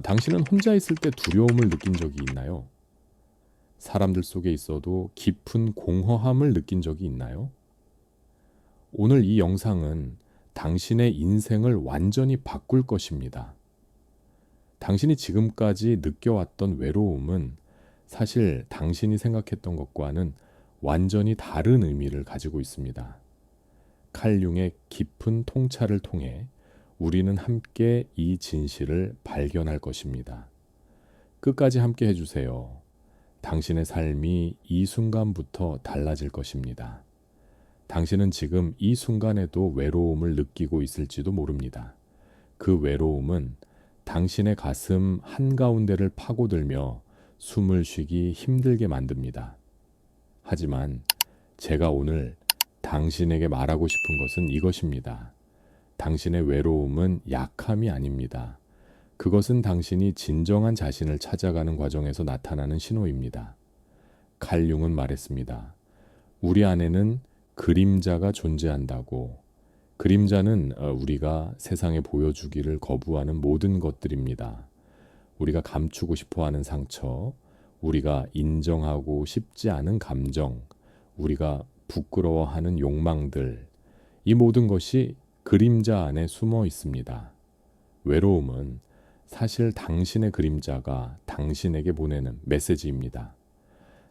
당신은 혼자 있을 때 두려움을 느낀 적이 있나요? 사람들 속에 있어도 깊은 공허함을 느낀 적이 있나요? 오늘 이 영상은 당신의 인생을 완전히 바꿀 것입니다. 당신이 지금까지 느껴왔던 외로움은 사실 당신이 생각했던 것과는 완전히 다른 의미를 가지고 있습니다. 칼 융의 깊은 통찰을 통해 우리는 함께 이 진실을 발견할 것입니다. 끝까지 함께 해주세요. 당신의 삶이 이 순간부터 달라질 것입니다. 당신은 지금 이 순간에도 외로움을 느끼고 있을지도 모릅니다. 그 외로움은 당신의 가슴 한가운데를 파고들며 숨을 쉬기 힘들게 만듭니다. 하지만 제가 오늘 당신에게 말하고 싶은 것은 이것입니다. 당신의 외로움은 약함이 아닙니다. 그것은 당신이 진정한 자신을 찾아가는 과정에서 나타나는 신호입니다. 칼 융은 말했습니다. 우리 안에는 그림자가 존재한다고. 그림자는 우리가 세상에 보여주기를 거부하는 모든 것들입니다. 우리가 감추고 싶어하는 상처, 우리가 인정하고 싶지 않은 감정, 우리가 부끄러워하는 욕망들, 이 모든 것이 그림자 안에 숨어 있습니다. 외로움은 사실 당신의 그림자가 당신에게 보내는 메시지입니다.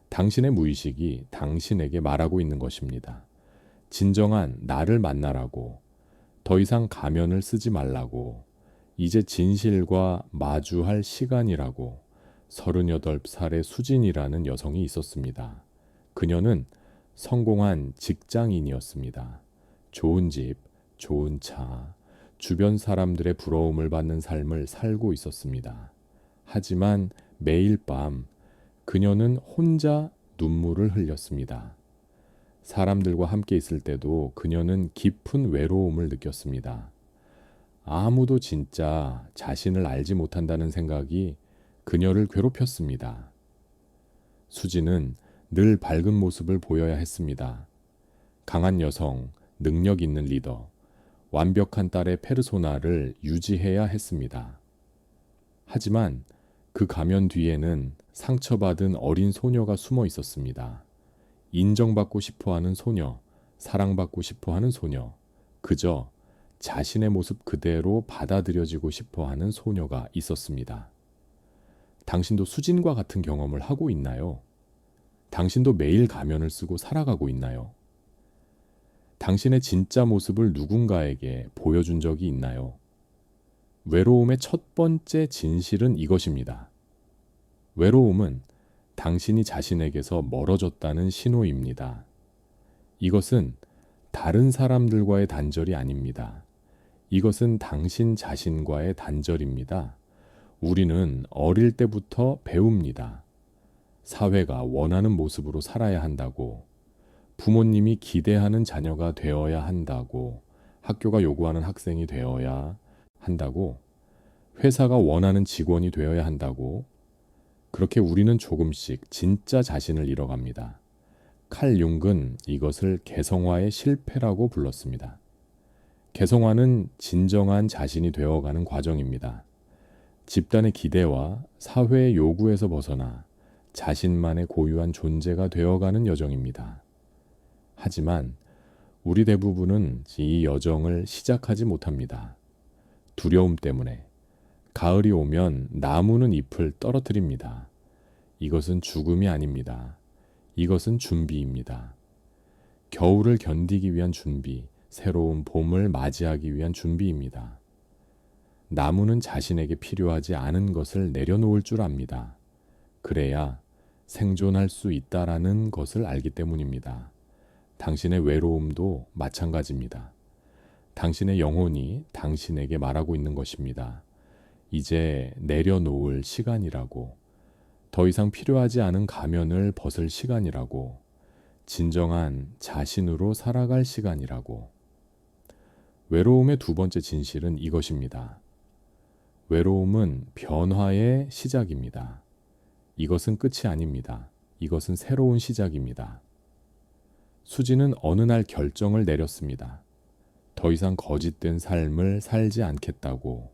당신의 무의식이 당신에게 말하고 있는 것입니다. 진정한 나를 만나라고, 더 이상 가면을 쓰지 말라고, 이제 진실과 마주할 시간이라고 38살의 수진이라는 여성이 있었습니다. 그녀는 성공한 직장인이었습니다. 좋은 집, 좋은 차, 주변 사람들의 부러움을 받는 삶을 살고 있었습니다. 하지만 매일 밤 그녀는 혼자 눈물을 흘렸습니다. 사람들과 함께 있을 때도 그녀는 깊은 외로움을 느꼈습니다. 아무도 진짜 자신을 알지 못한다는 생각이 그녀를 괴롭혔습니다. 수지는 늘 밝은 모습을 보여야 했습니다. 강한 여성, 능력 있는 리더, 완벽한 딸의 페르소나를 유지해야 했습니다. 하지만 그 가면 뒤에는 상처받은 어린 소녀가 숨어 있었습니다. 인정받고 싶어하는 소녀, 사랑받고 싶어하는 소녀, 그저 자신의 모습 그대로 받아들여지고 싶어하는 소녀가 있었습니다. 당신도 수진과 같은 경험을 하고 있나요? 당신도 매일 가면을 쓰고 살아가고 있나요? 당신의 진짜 모습을 누군가에게 보여준 적이 있나요? 외로움의 첫 번째 진실은 이것입니다. 외로움은 당신이 자신에게서 멀어졌다는 신호입니다. 이것은 다른 사람들과의 단절이 아닙니다. 이것은 당신 자신과의 단절입니다. 우리는 어릴 때부터 배웁니다. 사회가 원하는 모습으로 살아야 한다고, 부모님이 기대하는 자녀가 되어야 한다고, 학교가 요구하는 학생이 되어야 한다고, 회사가 원하는 직원이 되어야 한다고, 그렇게 우리는 조금씩 진짜 자신을 잃어갑니다. 칼 융은 이것을 개성화의 실패라고 불렀습니다. 개성화는 진정한 자신이 되어가는 과정입니다. 집단의 기대와 사회의 요구에서 벗어나 자신만의 고유한 존재가 되어가는 여정입니다. 하지만 우리 대부분은 이 여정을 시작하지 못합니다. 두려움 때문에. 가을이 오면 나무는 잎을 떨어뜨립니다. 이것은 죽음이 아닙니다. 이것은 준비입니다. 겨울을 견디기 위한 준비, 새로운 봄을 맞이하기 위한 준비입니다. 나무는 자신에게 필요하지 않은 것을 내려놓을 줄 압니다. 그래야 생존할 수 있다라는 것을 알기 때문입니다. 당신의 외로움도 마찬가지입니다. 당신의 영혼이 당신에게 말하고 있는 것입니다. 이제 내려놓을 시간이라고, 더 이상 필요하지 않은 가면을 벗을 시간이라고, 진정한 자신으로 살아갈 시간이라고. 외로움의 두 번째 진실은 이것입니다. 외로움은 변화의 시작입니다. 이것은 끝이 아닙니다. 이것은 새로운 시작입니다. 수지는 어느 날 결정을 내렸습니다. 더 이상 거짓된 삶을 살지 않겠다고.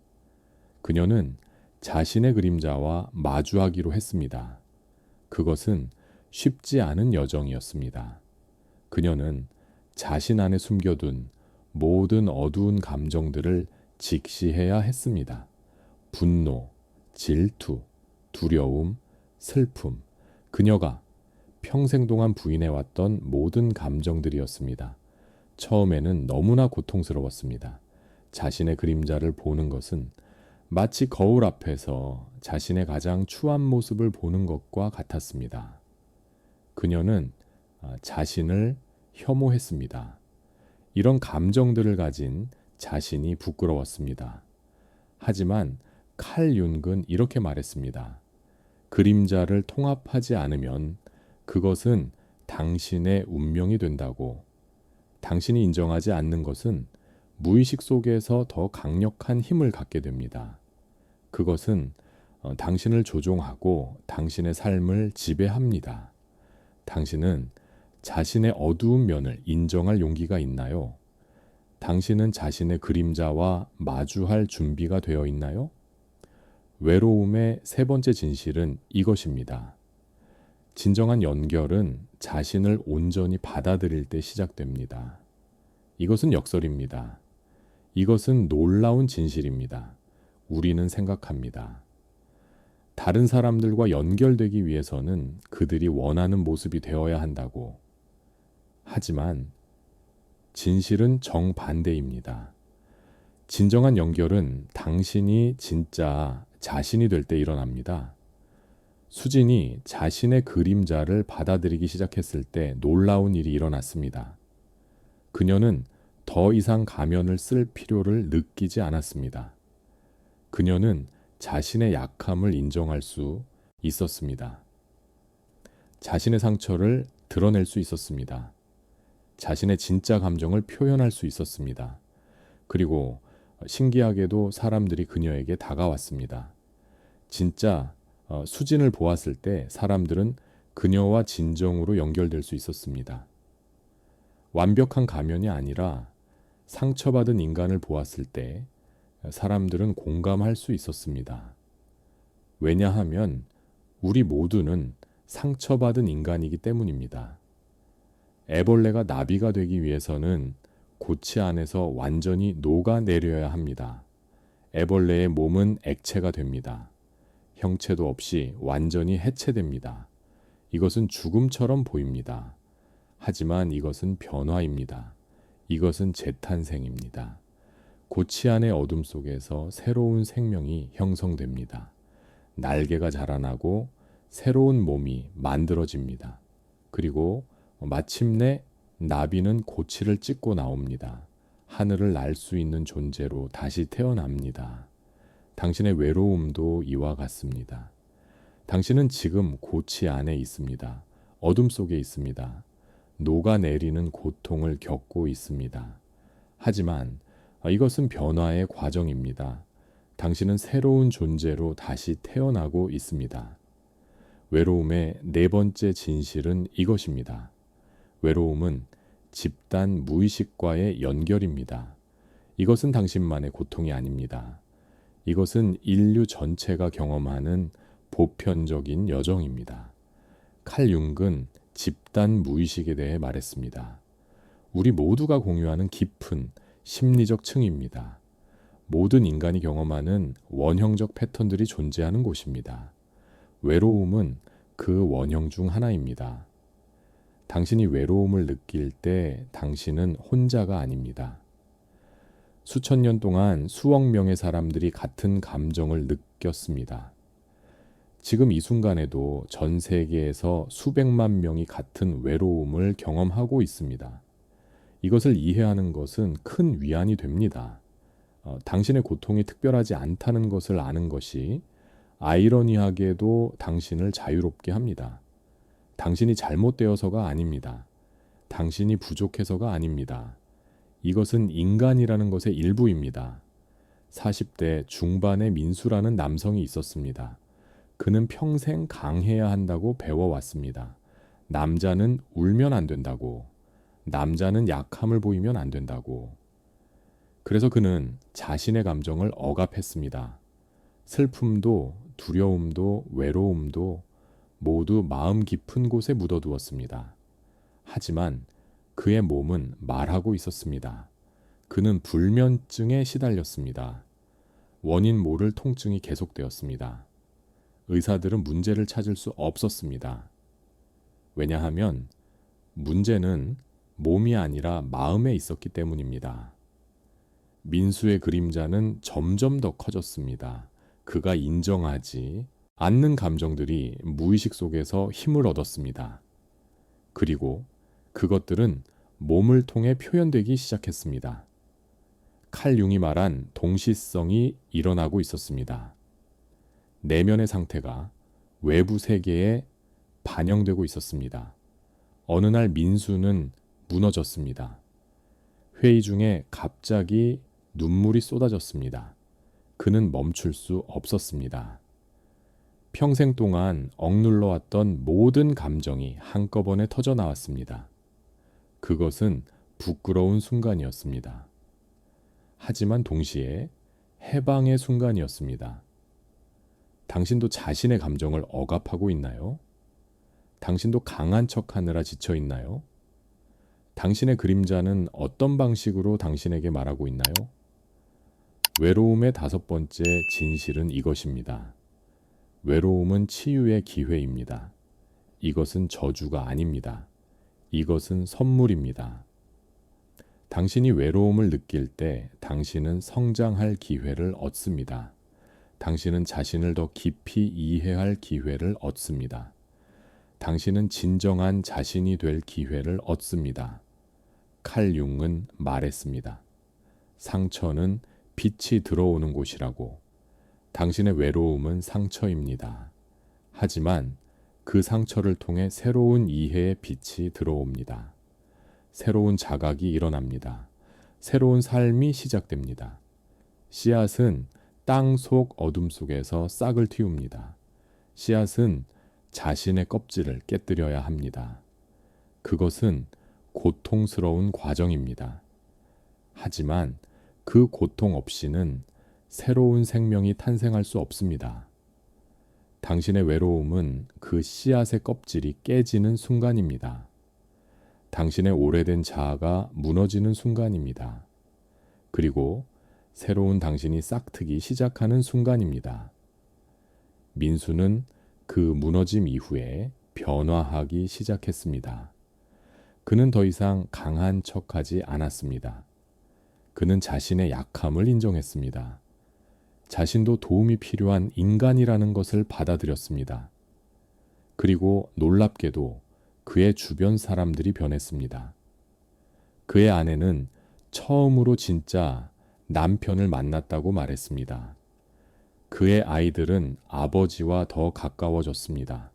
그녀는 자신의 그림자와 마주하기로 했습니다. 그것은 쉽지 않은 여정이었습니다. 그녀는 자신 안에 숨겨둔 모든 어두운 감정들을 직시해야 했습니다. 분노, 질투, 두려움, 슬픔, 그녀가 평생 동안 부인해왔던 모든 감정들이었습니다. 처음에는 너무나 고통스러웠습니다. 자신의 그림자를 보는 것은 마치 거울 앞에서 자신의 가장 추한 모습을 보는 것과 같았습니다. 그녀는 자신을 혐오했습니다. 이런 감정들을 가진 자신이 부끄러웠습니다. 하지만 칼 융은 이렇게 말했습니다. 그림자를 통합하지 않으면 그것은 당신의 운명이 된다고. 당신이 인정하지 않는 것은 무의식 속에서 더 강력한 힘을 갖게 됩니다. 그것은 당신을 조종하고 당신의 삶을 지배합니다. 당신은 자신의 어두운 면을 인정할 용기가 있나요? 당신은 자신의 그림자와 마주할 준비가 되어 있나요? 외로움의 세 번째 진실은 이것입니다. 진정한 연결은 자신을 온전히 받아들일 때 시작됩니다. 이것은 역설입니다. 이것은 놀라운 진실입니다. 우리는 생각합니다. 다른 사람들과 연결되기 위해서는 그들이 원하는 모습이 되어야 한다고. 하지만 진실은 정반대입니다. 진정한 연결은 당신이 진짜 자신이 될 때 일어납니다. 수진이 자신의 그림자를 받아들이기 시작했을 때 놀라운 일이 일어났습니다. 그녀는 더 이상 가면을 쓸 필요를 느끼지 않았습니다. 그녀는 자신의 약함을 인정할 수 있었습니다. 자신의 상처를 드러낼 수 있었습니다. 자신의 진짜 감정을 표현할 수 있었습니다. 그리고 신기하게도 사람들이 그녀에게 다가왔습니다. 진짜 수진을 보았을 때 사람들은 그녀와 진정으로 연결될 수 있었습니다. 완벽한 가면이 아니라 상처받은 인간을 보았을 때 사람들은 공감할 수 있었습니다. 왜냐하면 우리 모두는 상처받은 인간이기 때문입니다. 애벌레가 나비가 되기 위해서는 고치 안에서 완전히 녹아내려야 합니다. 애벌레의 몸은 액체가 됩니다. 형체도 없이 완전히 해체됩니다. 이것은 죽음처럼 보입니다. 하지만 이것은 변화입니다. 이것은 재탄생입니다. 고치 안의 어둠 속에서 새로운 생명이 형성됩니다. 날개가 자라나고 새로운 몸이 만들어집니다. 그리고 마침내 나비는 고치를 찢고 나옵니다. 하늘을 날 수 있는 존재로 다시 태어납니다. 당신의 외로움도 이와 같습니다. 당신은 지금 고치 안에 있습니다. 어둠 속에 있습니다. 녹아내리는 고통을 겪고 있습니다. 하지만 이것은 변화의 과정입니다. 당신은 새로운 존재로 다시 태어나고 있습니다. 외로움의 네 번째 진실은 이것입니다. 외로움은 집단 무의식과의 연결입니다. 이것은 당신만의 고통이 아닙니다. 이것은 인류 전체가 경험하는 보편적인 여정입니다. 칼 융은 집단 무의식에 대해 말했습니다. 우리 모두가 공유하는 깊은 심리적 층입니다. 모든 인간이 경험하는 원형적 패턴들이 존재하는 곳입니다. 외로움은 그 원형 중 하나입니다. 당신이 외로움을 느낄 때 당신은 혼자가 아닙니다. 수천 년 동안 수억 명의 사람들이 같은 감정을 느꼈습니다. 지금 이 순간에도 전 세계에서 수백만 명이 같은 외로움을 경험하고 있습니다. 이것을 이해하는 것은 큰 위안이 됩니다. 당신의 고통이 특별하지 않다는 것을 아는 것이 아이러니하게도 당신을 자유롭게 합니다. 당신이 잘못되어서가 아닙니다. 당신이 부족해서가 아닙니다. 이것은 인간이라는 것의 일부입니다. 40대 중반의 민수라는 남성이 있었습니다. 그는 평생 강해야 한다고 배워왔습니다. 남자는 울면 안 된다고. 남자는 약함을 보이면 안 된다고. 그래서 그는 자신의 감정을 억압했습니다. 슬픔도 두려움도 외로움도 모두 마음 깊은 곳에 묻어두었습니다. 하지만 그의 몸은 말하고 있었습니다. 그는 불면증에 시달렸습니다. 원인 모를 통증이 계속되었습니다. 의사들은 문제를 찾을 수 없었습니다. 왜냐하면 문제는 몸이 아니라 마음에 있었기 때문입니다. 민수의 그림자는 점점 더 커졌습니다. 그가 인정하지 않는 감정들이 무의식 속에서 힘을 얻었습니다. 그리고 그것들은 몸을 통해 표현되기 시작했습니다. 칼 융이 말한 동시성이 일어나고 있었습니다. 내면의 상태가 외부 세계에 반영되고 있었습니다. 어느 날 민수는 무너졌습니다. 회의 중에 갑자기 눈물이 쏟아졌습니다. 그는 멈출 수 없었습니다. 평생 동안 억눌러 왔던 모든 감정이 한꺼번에 터져 나왔습니다. 그것은 부끄러운 순간이었습니다. 하지만 동시에 해방의 순간이었습니다. 당신도 자신의 감정을 억압하고 있나요? 당신도 강한 척하느라 지쳐 있나요? 당신의 그림자는 어떤 방식으로 당신에게 말하고 있나요? 외로움의 5번째 진실은 이것입니다. 외로움은 치유의 기회입니다. 이것은 저주가 아닙니다. 이것은 선물입니다. 당신이 외로움을 느낄 때 당신은 성장할 기회를 얻습니다. 당신은 자신을 더 깊이 이해할 기회를 얻습니다. 당신은 진정한 자신이 될 기회를 얻습니다. 칼 융은 말했습니다. 상처는 빛이 들어오는 곳이라고. 당신의 외로움은 상처입니다. 하지만 그 상처를 통해 새로운 이해의 빛이 들어옵니다. 새로운 자각이 일어납니다. 새로운 삶이 시작됩니다. 씨앗은 땅 속 어둠 속에서 싹을 틔웁니다. 씨앗은 자신의 껍질을 깨뜨려야 합니다. 그것은 고통스러운 과정입니다. 하지만 그 고통 없이는 새로운 생명이 탄생할 수 없습니다. 당신의 외로움은 그 씨앗의 껍질이 깨지는 순간입니다. 당신의 오래된 자아가 무너지는 순간입니다. 그리고 새로운 당신이 싹트기 시작하는 순간입니다. 민수는 그 무너짐 이후에 변화하기 시작했습니다. 그는 더 이상 강한 척하지 않았습니다. 그는 자신의 약함을 인정했습니다. 자신도 도움이 필요한 인간이라는 것을 받아들였습니다. 그리고 놀랍게도 그의 주변 사람들이 변했습니다. 그의 아내는 처음으로 진짜 남편을 만났다고 말했습니다. 그의 아이들은 아버지와 더 가까워졌습니다.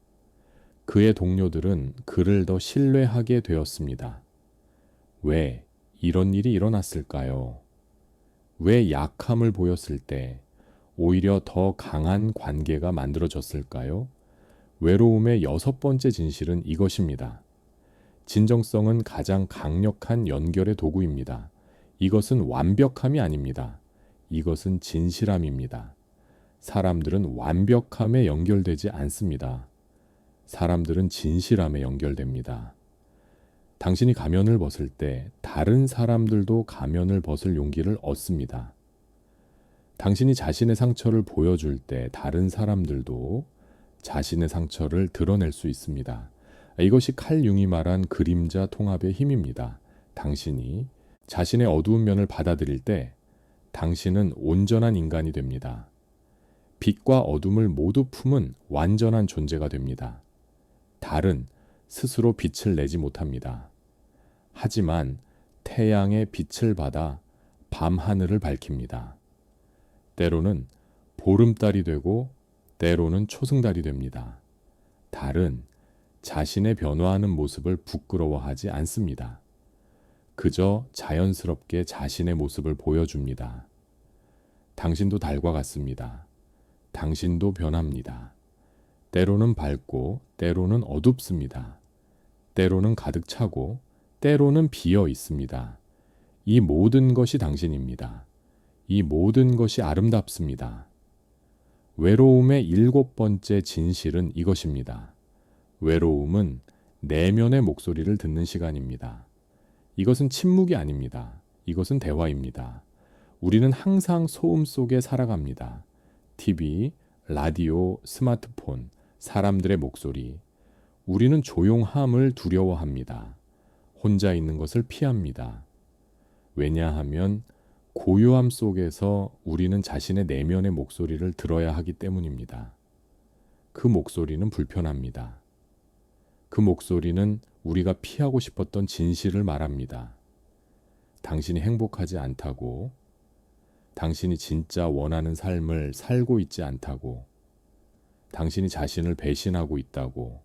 그의 동료들은 그를 더 신뢰하게 되었습니다. 왜 이런 일이 일어났을까요? 왜 약함을 보였을 때 오히려 더 강한 관계가 만들어졌을까요? 외로움의 6번째 진실은 이것입니다. 진정성은 가장 강력한 연결의 도구입니다. 이것은 완벽함이 아닙니다. 이것은 진실함입니다. 사람들은 완벽함에 연결되지 않습니다. 사람들은 진실함에 연결됩니다. 당신이 가면을 벗을 때 다른 사람들도 가면을 벗을 용기를 얻습니다. 당신이 자신의 상처를 보여줄 때 다른 사람들도 자신의 상처를 드러낼 수 있습니다. 이것이 칼 융이 말한 그림자 통합의 힘입니다. 당신이 자신의 어두운 면을 받아들일 때 당신은 온전한 인간이 됩니다. 빛과 어둠을 모두 품은 완전한 존재가 됩니다. 달은 스스로 빛을 내지 못합니다. 하지만 태양의 빛을 받아 밤하늘을 밝힙니다. 때로는 보름달이 되고 때로는 초승달이 됩니다. 달은 자신의 변화하는 모습을 부끄러워하지 않습니다. 그저 자연스럽게 자신의 모습을 보여줍니다. 당신도 달과 같습니다. 당신도 변합니다. 때로는 밝고 때로는 어둡습니다. 때로는 가득 차고 때로는 비어 있습니다. 이 모든 것이 당신입니다. 이 모든 것이 아름답습니다. 외로움의 7번째 진실은 이것입니다. 외로움은 내면의 목소리를 듣는 시간입니다. 이것은 침묵이 아닙니다. 이것은 대화입니다. 우리는 항상 소음 속에 살아갑니다. TV, 라디오, 스마트폰, 사람들의 목소리. 우리는 조용함을 두려워합니다. 혼자 있는 것을 피합니다. 왜냐하면 고요함 속에서 우리는 자신의 내면의 목소리를 들어야 하기 때문입니다. 그 목소리는 불편합니다. 그 목소리는 우리가 피하고 싶었던 진실을 말합니다. 당신이 행복하지 않다고, 당신이 진짜 원하는 삶을 살고 있지 않다고, 당신이 자신을 배신하고 있다고.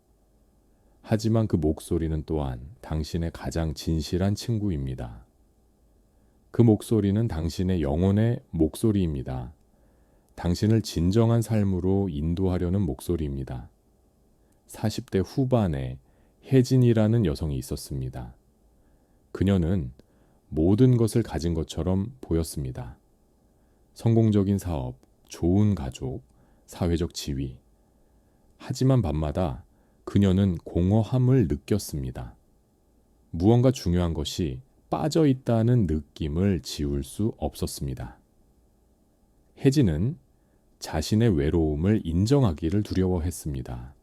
하지만 그 목소리는 또한 당신의 가장 진실한 친구입니다. 그 목소리는 당신의 영혼의 목소리입니다. 당신을 진정한 삶으로 인도하려는 목소리입니다. 40대 후반에 혜진이라는 여성이 있었습니다. 그녀는 모든 것을 가진 것처럼 보였습니다. 성공적인 사업, 좋은 가족, 사회적 지위. 하지만 밤마다 그녀는 공허함을 느꼈습니다. 무언가 중요한 것이 빠져 있다는 느낌을 지울 수 없었습니다. 혜진은 자신의 외로움을 인정하기를 두려워했습니다.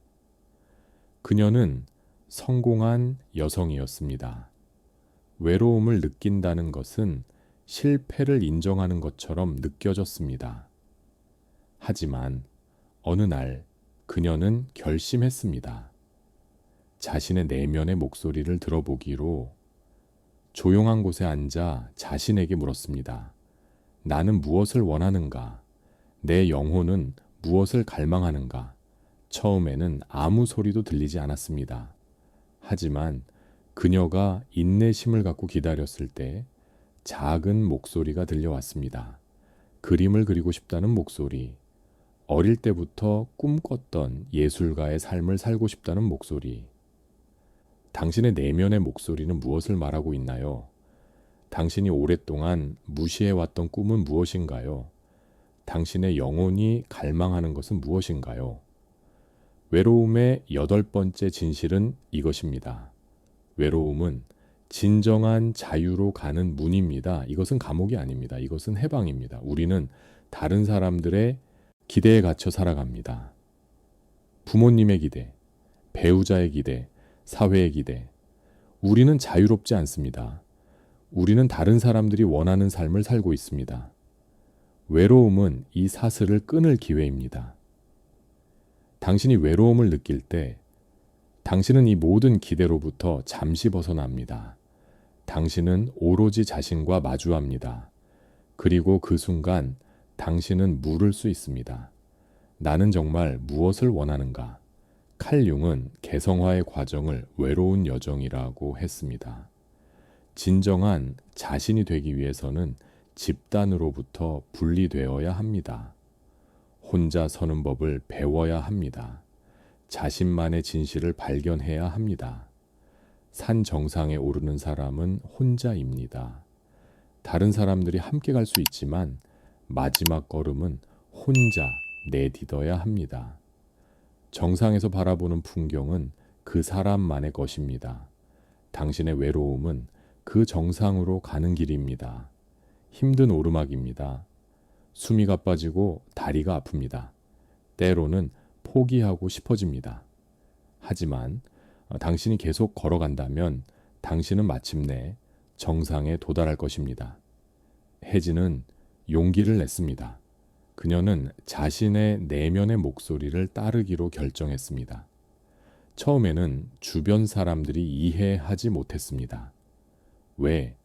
그녀는 성공한 여성이었습니다. 외로움을 느낀다는 것은 실패를 인정하는 것처럼 느껴졌습니다. 하지만 어느 날 그녀는 결심했습니다. 자신의 내면의 목소리를 들어보기로 조용한 곳에 앉아 자신에게 물었습니다. 나는 무엇을 원하는가? 내 영혼은 무엇을 갈망하는가? 처음에는 아무 소리도 들리지 않았습니다. 하지만 그녀가 인내심을 갖고 기다렸을 때 작은 목소리가 들려왔습니다. 그림을 그리고 싶다는 목소리, 어릴 때부터 꿈꿨던 예술가의 삶을 살고 싶다는 목소리. 당신의 내면의 목소리는 무엇을 말하고 있나요? 당신이 오랫동안 무시해왔던 꿈은 무엇인가요? 당신의 영혼이 갈망하는 것은 무엇인가요? 외로움의 8번째 진실은 이것입니다. 외로움은 진정한 자유로 가는 문입니다. 이것은 감옥이 아닙니다. 이것은 해방입니다. 우리는 다른 사람들의 기대에 갇혀 살아갑니다. 부모님의 기대, 배우자의 기대, 사회의 기대. 우리는 자유롭지 않습니다. 우리는 다른 사람들이 원하는 삶을 살고 있습니다. 외로움은 이 사슬을 끊을 기회입니다. 당신이 외로움을 느낄 때 당신은 이 모든 기대로부터 잠시 벗어납니다. 당신은 오로지 자신과 마주합니다. 그리고 그 순간 당신은 물을 수 있습니다. 나는 정말 무엇을 원하는가? 칼 융은 개성화의 과정을 외로운 여정이라고 했습니다. 진정한 자신이 되기 위해서는 집단으로부터 분리되어야 합니다. 혼자 서는 법을 배워야 합니다. 자신만의 진실을 발견해야 합니다. 산 정상에 오르는 사람은 혼자입니다. 다른 사람들이 함께 갈 수 있지만 마지막 걸음은 혼자 내딛어야 합니다. 정상에서 바라보는 풍경은 그 사람만의 것입니다. 당신의 외로움은 그 정상으로 가는 길입니다. 힘든 오르막입니다. 숨이 가빠지고 다리가 아픕니다. 때로는 포기하고 싶어집니다. 하지만 당신이 계속 걸어간다면 당신은 마침내 정상에 도달할 것입니다. 혜진은 용기를 냈습니다. 그녀는 자신의 내면의 목소리를 따르기로 결정했습니다. 처음에는 주변 사람들이 이해하지 못했습니다. 왜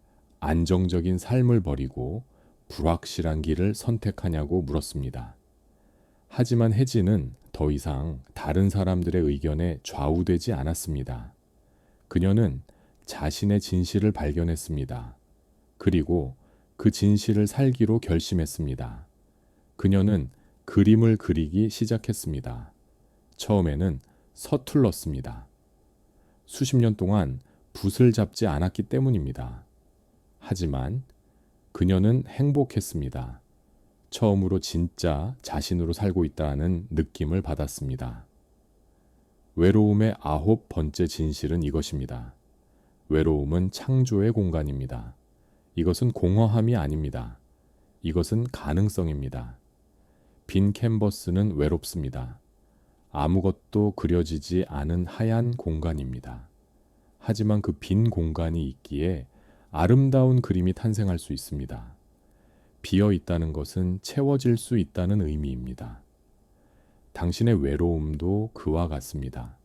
안정적인 삶을 버리고 불확실한 길을 선택하냐고 물었습니다. 하지만 혜진은 더 이상 다른 사람들의 의견에 좌우되지 않았습니다. 그녀는 자신의 진실을 발견했습니다. 그리고 그 진실을 살기로 결심했습니다. 그녀는 그림을 그리기 시작했습니다. 처음에는 서툴렀습니다. 수십 년 동안 붓을 잡지 않았기 때문입니다. 하지만 그녀는 행복했습니다. 처음으로 진짜 자신으로 살고 있다는 느낌을 받았습니다. 외로움의 9번째 진실은 이것입니다. 외로움은 창조의 공간입니다. 이것은 공허함이 아닙니다. 이것은 가능성입니다. 빈 캔버스는 외롭습니다. 아무것도 그려지지 않은 하얀 공간입니다. 하지만 그 빈 공간이 있기에 아름다운 그림이 탄생할 수 있습니다. 비어 있다는 것은 채워질 수 있다는 의미입니다. 당신의 외로움도 그와 같습니다.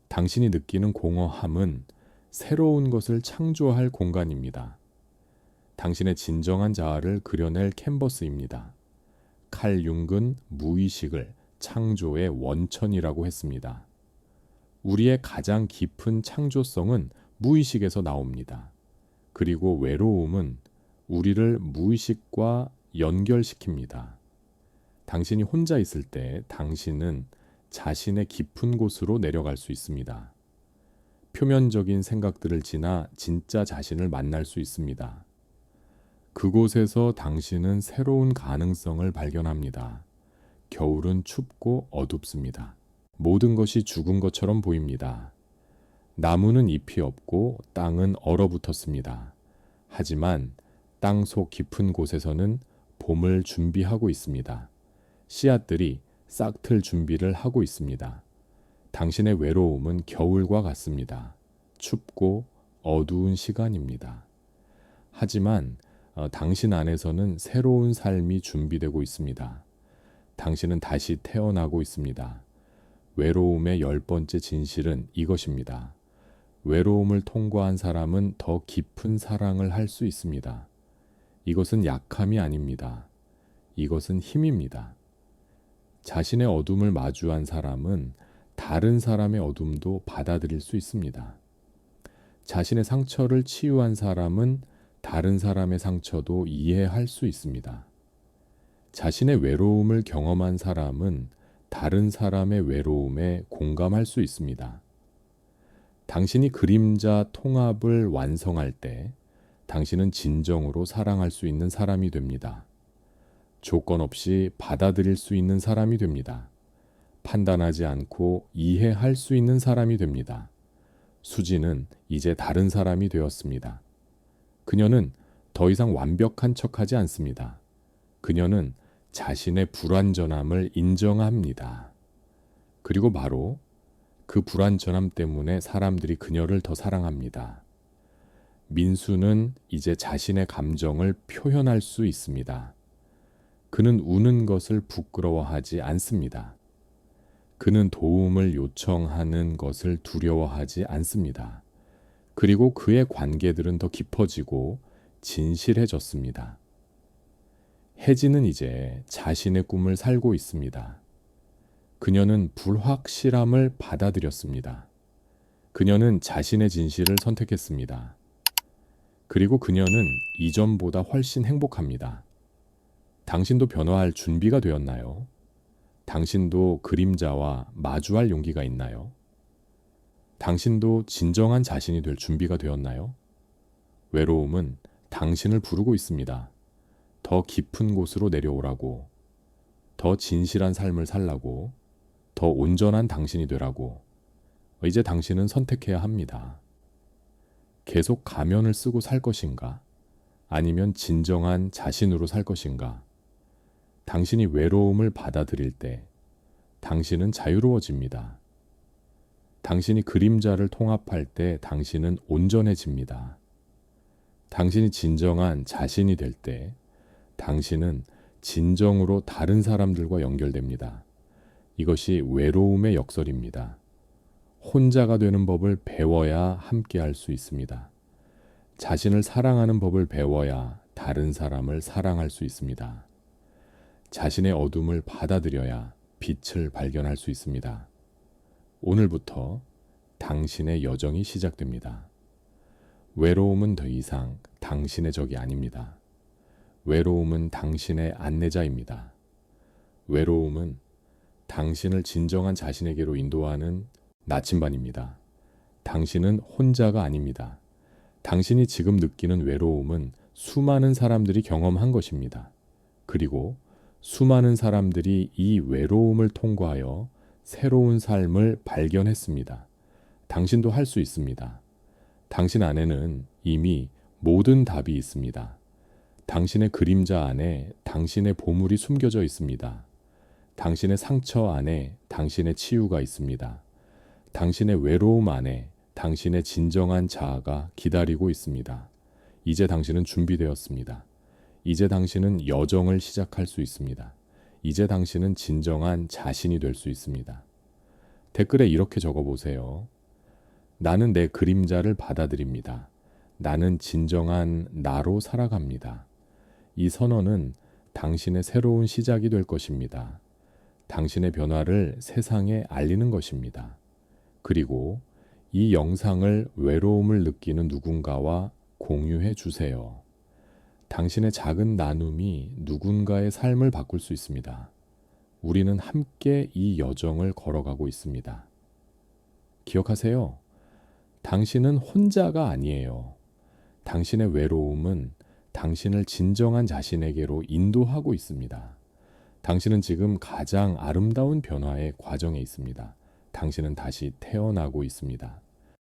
당신이 느끼는 공허함은 새로운 것을 창조할 공간입니다. 당신의 진정한 자아를 그려낼 캔버스입니다. 칼 융은 무의식을 창조의 원천이라고 했습니다. 우리의 가장 깊은 창조성은 무의식에서 나옵니다. 그리고 외로움은 우리를 무의식과 연결시킵니다. 당신이 혼자 있을 때 당신은 자신의 깊은 곳으로 내려갈 수 있습니다. 표면적인 생각들을 지나 진짜 자신을 만날 수 있습니다. 그곳에서 당신은 새로운 가능성을 발견합니다. 겨울은 춥고 어둡습니다. 모든 것이 죽은 것처럼 보입니다. 나무는 잎이 없고 땅은 얼어붙었습니다. 하지만 땅속 깊은 곳에서는 봄을 준비하고 있습니다. 씨앗들이 싹틀 준비를 하고 있습니다. 당신의 외로움은 겨울과 같습니다. 춥고 어두운 시간입니다. 하지만 당신 안에서는 새로운 삶이 준비되고 있습니다. 당신은 다시 태어나고 있습니다. 외로움의 10번째 진실은 이것입니다. 외로움을 통과한 사람은 더 깊은 사랑을 할 수 있습니다. 이것은 약함이 아닙니다. 이것은 힘입니다. 자신의 어둠을 마주한 사람은 다른 사람의 어둠도 받아들일 수 있습니다. 자신의 상처를 치유한 사람은 다른 사람의 상처도 이해할 수 있습니다. 자신의 외로움을 경험한 사람은 다른 사람의 외로움에 공감할 수 있습니다. 당신이 그림자 통합을 완성할 때 당신은 진정으로 사랑할 수 있는 사람이 됩니다. 조건 없이 받아들일 수 있는 사람이 됩니다. 판단하지 않고 이해할 수 있는 사람이 됩니다. 수지는 이제 다른 사람이 되었습니다. 그녀는 더 이상 완벽한 척하지 않습니다. 그녀는 자신의 불완전함을 인정합니다. 그리고 바로 그 불완전함 때문에 사람들이 그녀를 더 사랑합니다. 민수는 이제 자신의 감정을 표현할 수 있습니다. 그는 우는 것을 부끄러워하지 않습니다. 그는 도움을 요청하는 것을 두려워하지 않습니다. 그리고 그의 관계들은 더 깊어지고 진실해졌습니다. 혜진은 이제 자신의 꿈을 살고 있습니다. 그녀는 불확실함을 받아들였습니다. 그녀는 자신의 진실을 선택했습니다. 그리고 그녀는 이전보다 훨씬 행복합니다. 당신도 변화할 준비가 되었나요? 당신도 그림자와 마주할 용기가 있나요? 당신도 진정한 자신이 될 준비가 되었나요? 외로움은 당신을 부르고 있습니다. 더 깊은 곳으로 내려오라고, 더 진실한 삶을 살라고, 더 온전한 당신이 되라고. 이제 당신은 선택해야 합니다. 계속 가면을 쓰고 살 것인가? 아니면 진정한 자신으로 살 것인가? 당신이 외로움을 받아들일 때 당신은 자유로워집니다. 당신이 그림자를 통합할 때 당신은 온전해집니다. 당신이 진정한 자신이 될 때 당신은 진정으로 다른 사람들과 연결됩니다. 이것이 외로움의 역설입니다. 혼자가 되는 법을 배워야 함께 할 수 있습니다. 자신을 사랑하는 법을 배워야 다른 사람을 사랑할 수 있습니다. 자신의 어둠을 받아들여야 빛을 발견할 수 있습니다. 오늘부터 당신의 여정이 시작됩니다. 외로움은 더 이상 당신의 적이 아닙니다. 외로움은 당신의 안내자입니다. 외로움은 당신을 진정한 자신에게로 인도하는 나침반입니다. 당신은 혼자가 아닙니다. 당신이 지금 느끼는 외로움은 수많은 사람들이 경험한 것입니다. 그리고 수많은 사람들이 이 외로움을 통과하여 새로운 삶을 발견했습니다. 당신도 할 수 있습니다. 당신 안에는 이미 모든 답이 있습니다. 당신의 그림자 안에 당신의 보물이 숨겨져 있습니다. 당신의 상처 안에 당신의 치유가 있습니다. 당신의 외로움 안에 당신의 진정한 자아가 기다리고 있습니다. 이제 당신은 준비되었습니다. 이제 당신은 여정을 시작할 수 있습니다. 이제 당신은 진정한 자신이 될 수 있습니다. 댓글에 이렇게 적어보세요. 나는 내 그림자를 받아들입니다. 나는 진정한 나로 살아갑니다. 이 선언은 당신의 새로운 시작이 될 것입니다. 당신의 변화를 세상에 알리는 것입니다. 그리고 이 영상을 외로움을 느끼는 누군가와 공유해 주세요. 당신의 작은 나눔이 누군가의 삶을 바꿀 수 있습니다. 우리는 함께 이 여정을 걸어가고 있습니다. 기억하세요. 당신은 혼자가 아니에요. 당신의 외로움은 당신을 진정한 자신에게로 인도하고 있습니다. 당신은 지금 가장 아름다운 변화의 과정에 있습니다. 당신은 다시 태어나고 있습니다.